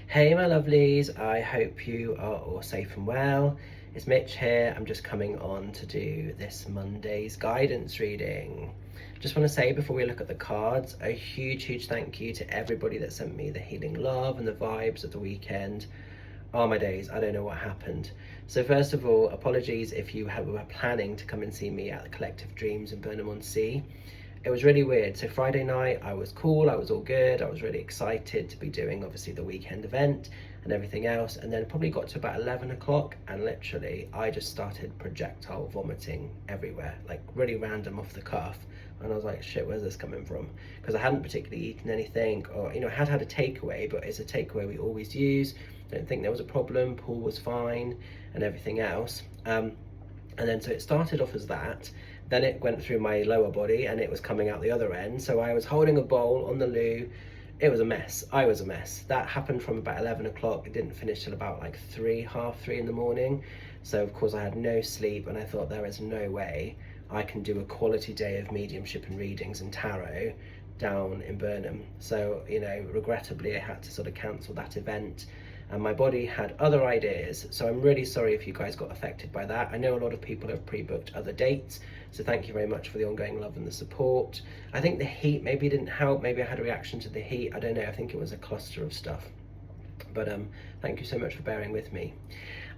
Hey my lovelies, I hope you are all safe and well. It's Mitch here. I'm just coming on to do this Monday's guidance reading. Just want to say before we look at the cards, a huge thank you to everybody that sent me the healing love and the vibes of the weekend. Oh my days, I don't know what happened. So first of all, apologies if you were planning to come and see me at the Collective Dreams in Burnham-on-Sea. It was really weird. So Friday night I was cool, I was all good, I was really excited to be doing obviously the weekend event and everything else, and then probably got to about 11 o'clock and literally I just started projectile vomiting everywhere, like really random off the cuff. And I was like, shit, where's this coming from? Because I hadn't particularly eaten anything, or I had a takeaway, but it's a takeaway we always use. Don't think there was a problem, Paul was fine and everything else. And then so it started off as that, then it went through my lower body and it was coming out the other end. So I was holding a bowl on the loo. It was a mess. I was a mess. That happened from about 11 o'clock. It didn't finish till about like half three in the morning. So of course I had no sleep and I thought there is no way I can do a quality day of mediumship and readings and tarot down in Burnham. So, regrettably I had to sort of cancel that event. And my body had other ideas, so I'm really sorry if you guys got affected by that. I know a lot of people have pre-booked other dates, so thank you very much for the ongoing love and the support. I think the heat maybe didn't help. Maybe I had a reaction to the heat, I don't know. I think it was a cluster of stuff, but thank you so much for bearing with me.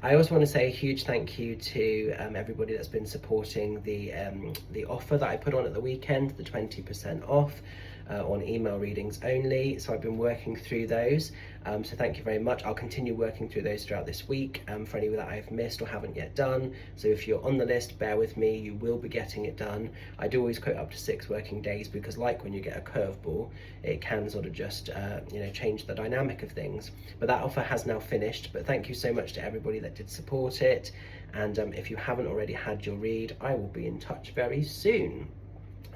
I also want to say a huge thank you to everybody that's been supporting the offer that I put on at the weekend, the 20% off. On email readings only. So I've been working through those. So thank you very much. I'll continue working through those throughout this week for any that I've missed or haven't yet done. So if you're on the list, bear with me, you will be getting it done. I do always quote up to 6 working days because like when you get a curveball, it can sort of just, change the dynamic of things. But that offer has now finished, but thank you so much to everybody that did support it. And if you haven't already had your read, I will be in touch very soon.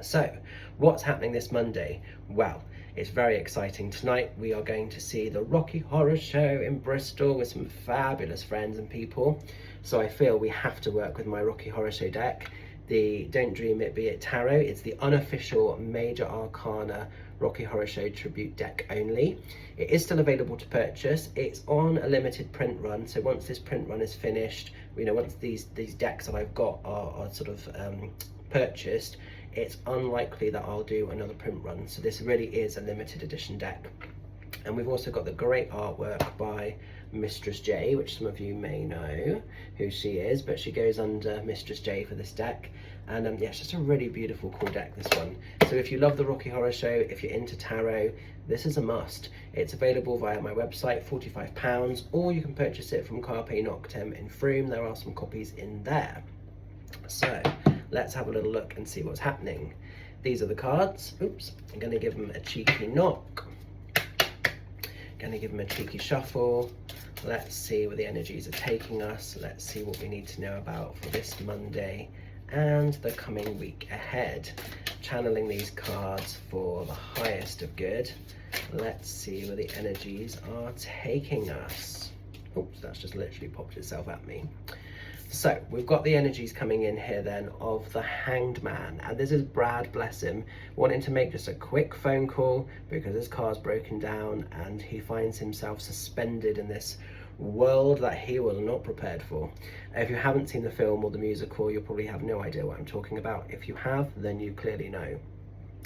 So, what's happening this Monday? Well, it's very exciting. Tonight we are going to see the Rocky Horror Show in Bristol with some fabulous friends and people. So I feel we have to work with my Rocky Horror Show deck, the Don't Dream It Be It Tarot. It's the unofficial Major Arcana Rocky Horror Show tribute deck only. It is still available to purchase. It's on a limited print run, so once this print run is finished, once these decks that I've got are sort of purchased, it's unlikely that I'll do another print run. So this really is a limited edition deck. And we've also got the great artwork by Mistress J, which some of you may know who she is, but she goes under Mistress J for this deck. And yeah, it's just a really beautiful, cool deck, this one. So if you love the Rocky Horror Show, if you're into tarot, this is a must. It's available via my website, £45, or you can purchase it from Carpe Noctem in Frome. There are some copies in there. So let's have a little look and see what's happening. These are the cards. Oops, I'm going to give them a cheeky knock. Going to give them a cheeky shuffle. Let's see where the energies are taking us. Let's see what we need to know about for this Monday and the coming week ahead. Channeling these cards for the highest of good. Let's see where the energies are taking us. Oops, that's just literally popped itself at me. So we've got the energies coming in here then of the Hanged Man, and this is Brad, bless him, wanting to make just a quick phone call because his car's broken down and he finds himself suspended in this world that he was not prepared for. If you haven't seen the film or the musical, you'll probably have no idea what I'm talking about. If you have, then you clearly know.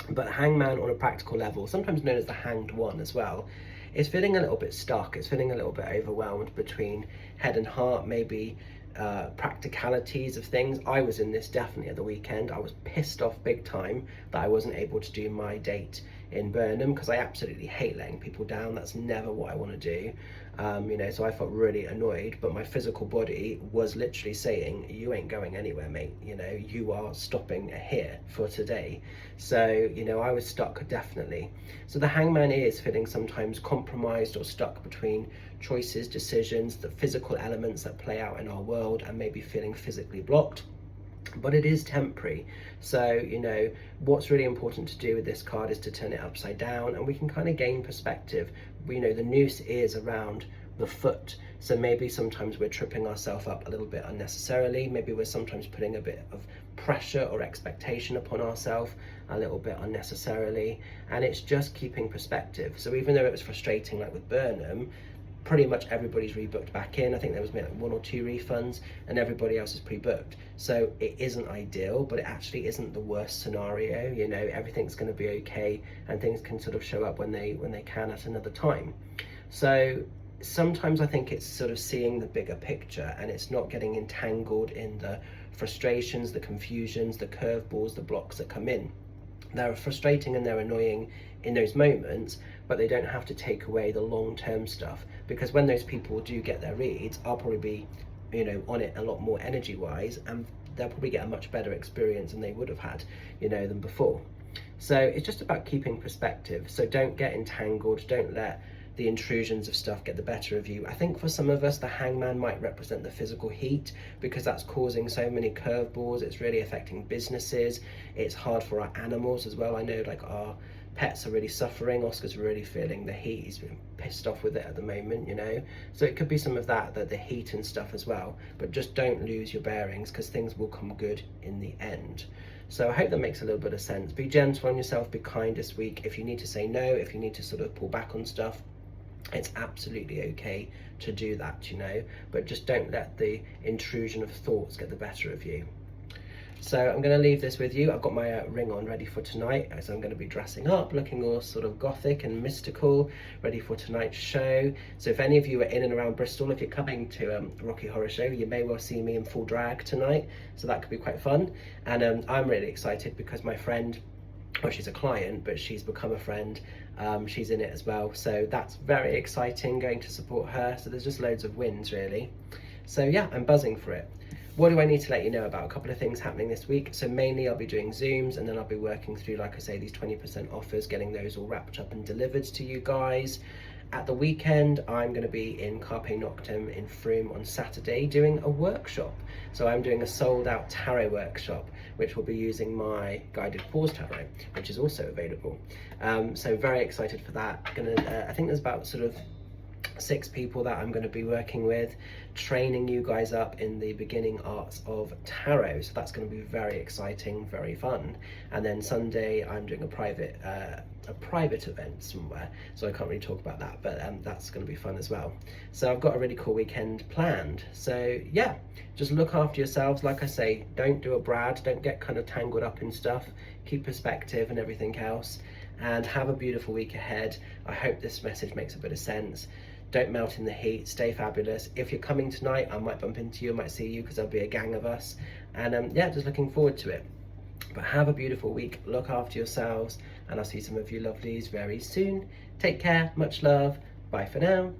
But Hangman on a practical level, sometimes known as the Hanged One as well, is feeling a little bit stuck. It's feeling a little bit overwhelmed between head and heart, maybe practicalities of things. I was in this definitely at the weekend. I was pissed off big time that I wasn't able to do my date in Burnham because I absolutely hate letting people down. That's never what I want to do. So I felt really annoyed, but my physical body was literally saying, you ain't going anywhere, mate. You are stopping here for today. So, I was stuck definitely. So the Hangman is feeling sometimes compromised or stuck between choices, decisions, the physical elements that play out in our world, and maybe feeling physically blocked. But it is temporary. So, what's really important to do with this card is to turn it upside down and we can kind of gain perspective. The noose is around the foot. So maybe sometimes we're tripping ourselves up a little bit unnecessarily. Maybe we're sometimes putting a bit of pressure or expectation upon ourselves a little bit unnecessarily. And it's just keeping perspective. So even though it was frustrating, like with Burnham, pretty much everybody's rebooked back in. I think there was maybe like 1 or 2 refunds, and everybody else is pre-booked. So it isn't ideal, but it actually isn't the worst scenario. You know, everything's going to be okay, and things can sort of show up when they can at another time. So sometimes I think it's sort of seeing the bigger picture, and it's not getting entangled in the frustrations, the confusions, the curveballs, the blocks that come in. They're frustrating and they're annoying in those moments, but they don't have to take away the long-term stuff, because when those people do get their reads, I'll probably be, you know, on it a lot more energy-wise, and they'll probably get a much better experience than they would have had, you know, than before. So it's just about keeping perspective. So don't get entangled, don't let the intrusions of stuff get the better of you. I think for some of us, the hangman might represent the physical heat, because that's causing so many curveballs. It's really affecting businesses. It's hard for our animals as well. I know, like, our pets are really suffering. Oscar's really feeling the heat. He's been pissed off with it at the moment, you know. So it could be some of that the heat and stuff as well. But just don't lose your bearings, because things will come good in the end. So I hope that makes a little bit of sense. Be gentle on yourself, be kind this week. If you need to say no, if you need to sort of pull back on stuff, it's absolutely okay to do that, you know, but just don't let the intrusion of thoughts get the better of you. So I'm going to leave this with you. I've got my ring on ready for tonight, so I'm going to be dressing up, looking all sort of gothic and mystical, ready for tonight's show. So if any of you are in and around Bristol, if you're coming to Rocky Horror Show, you may well see me in full drag tonight, so that could be quite fun. And I'm really excited because my friend, well, she's a client, but she's become a friend. She's in it as well, so that's very exciting, going to support her. So there's just loads of wins, really. So yeah, I'm buzzing for it. What do I need to let you know about? A couple of things happening this week. So mainly I'll be doing Zooms, and then I'll be working through, like I say, these 20% offers, getting those all wrapped up and delivered to you guys. At the weekend, I'm going to be in Carpe Noctem in Frome on Saturday doing a workshop. So I'm doing a sold out tarot workshop, which will be using my guided pause tarot, which is also available. So very excited for that. I think there's about sort of 6 people that I'm going to be working with, training you guys up in the beginning arts of tarot. So that's going to be very exciting, very fun. And then Sunday I'm doing a private event somewhere, so I can't really talk about that, but that's going to be fun as well. So I've got a really cool weekend planned. So yeah, just look after yourselves. Like I say, don't do a Brad, don't get kind of tangled up in stuff, keep perspective and everything else, and have a beautiful week ahead. I hope this message makes a bit of sense. Don't melt in the heat, stay fabulous. If you're coming tonight, I might bump into you, I might see you, because there'll be a gang of us. And yeah, just looking forward to it. But have a beautiful week, look after yourselves, and I'll see some of you lovelies very soon. Take care, much love, bye for now.